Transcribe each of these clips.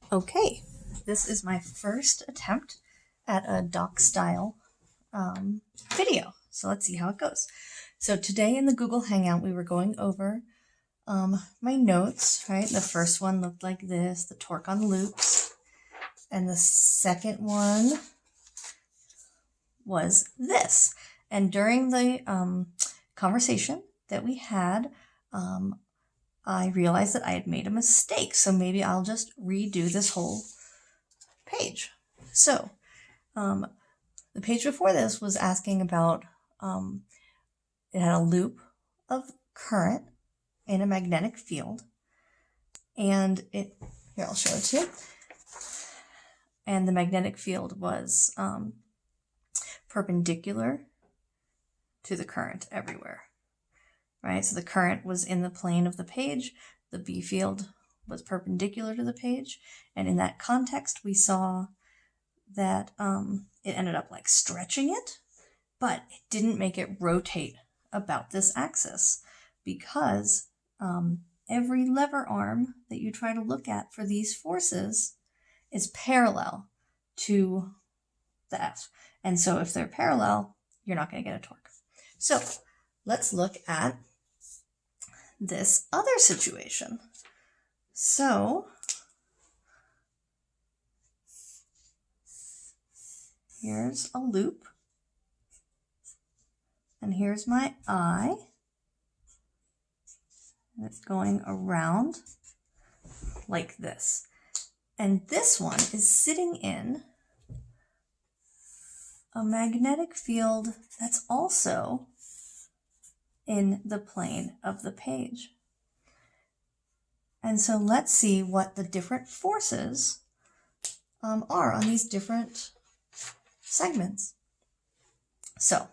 Okay, this is my first attempt at a doc style video. So let's see how it goes. So today in the Google Hangout, we were going over my notes, right? The first one looked like this, the torque on loops. And the second one was this. And during the conversation that we had, I realized that I had made a mistake. So maybe I'll just redo this whole page. So the page before this was asking about, it had a loop of current in a magnetic field. And here, I'll show it to you. And the magnetic field was perpendicular to the current everywhere, right? So the current was in the plane of the page. The B field was perpendicular to the page. And in that context, we saw that it ended up like stretching it, but it didn't make it rotate about this axis because every lever arm that you try to look at for these forces is parallel to the F. And so if they're parallel, you're not going to get a torque. So let's look at this other situation. So here's a loop. And here's my I. And it's going around like this. And this one is sitting in a magnetic field that's also in the plane of the page. And so let's see what the different forces are on these different segments. So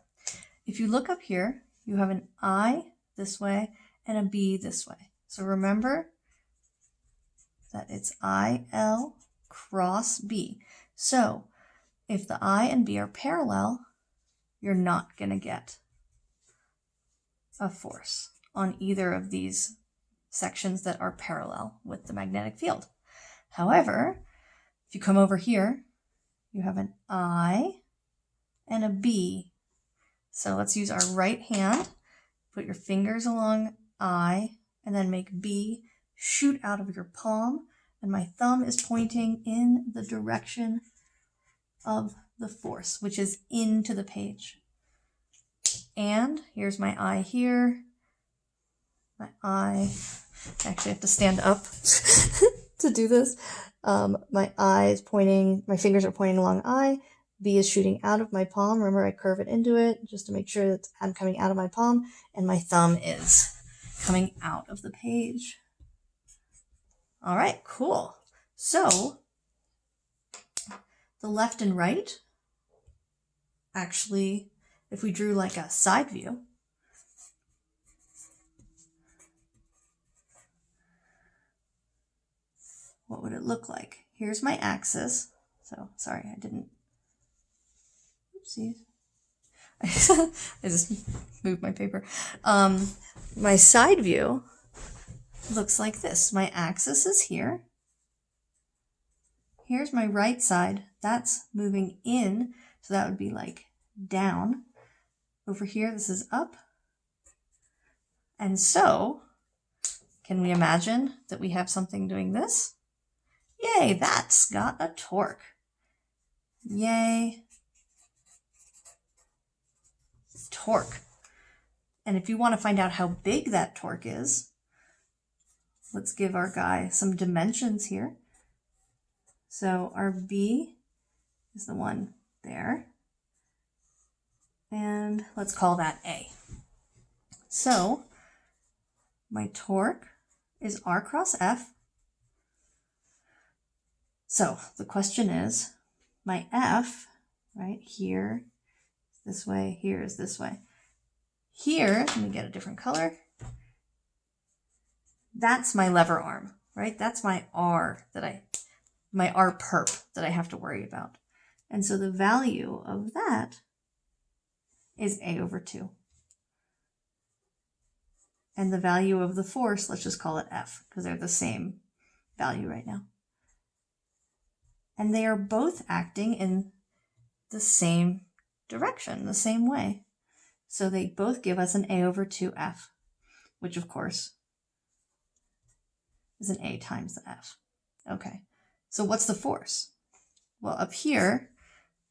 if you look up here, you have an I this way and a B this way. So remember that it's IL cross B. So if the I and B are parallel, you're not going to get a force on either of these sections that are parallel with the magnetic field. However, if you come over here, you have an I and a B. So let's use our right hand, put your fingers along I, and then make B shoot out of your palm, and my thumb is pointing in the direction of the force, which is into the page. And here's my I here. My I, actually have to stand up to do this. My I is pointing, my fingers are pointing along I. B is shooting out of my palm. Remember, I curve it into it just to make sure that I'm coming out of my palm. And my thumb is coming out of the page. All right, cool. So the left and right, actually, if we drew like a side view, what would it look like? Here's my axis. So, sorry, I didn't. Oopsies. I just moved my paper. My side view looks like this. My axis is here. Here's my right side. That's moving in. So that would be like down. Over here, this is up. And so, can we imagine that we have something doing this? Yay, that's got a torque. Yay. Torque. And if you want to find out how big that torque is, let's give our guy some dimensions here. So our B is the one there. And let's call that A. So my torque is R cross F. So the question is, my F, right here, this way, here is this way. Here, let me get a different color. That's my lever arm, right? That's my R my R perp that I have to worry about. And so the value of that is A over 2. And the value of the force, let's just call it F, because they're the same value right now. and they are both acting in the same direction, the same way. So they both give us an A over 2F, which of course is an A times the F. Okay, so what's the force? Well, up here,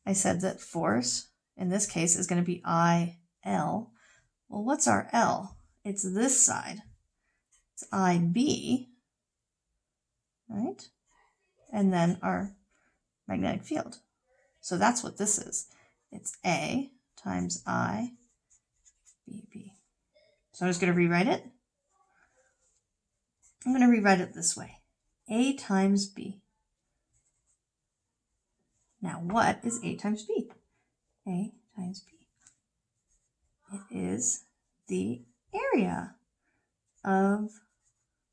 I said that force, in this case, is going to be IL. Well, what's our L? It's this side. It's IB, right? And then our magnetic field. So that's what this is. It's A times IBB. So I'm just going to rewrite it. I'm going to rewrite it this way. A times B. Now, what is A times B? A times B. It is the area of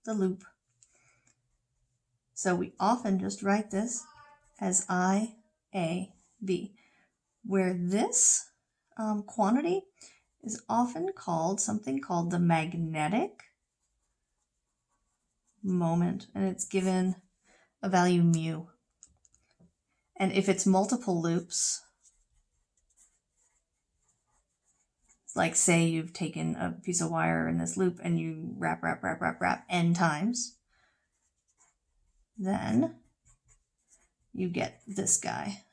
the loop. So we often just write this as IAB, where this quantity is often called something called the magnetic moment, and it's given a value mu. And if it's multiple loops, like say you've taken a piece of wire in this loop and you wrap n times, then you get this guy,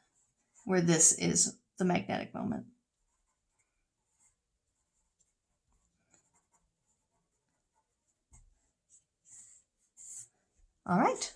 where this is the magnetic moment. All right.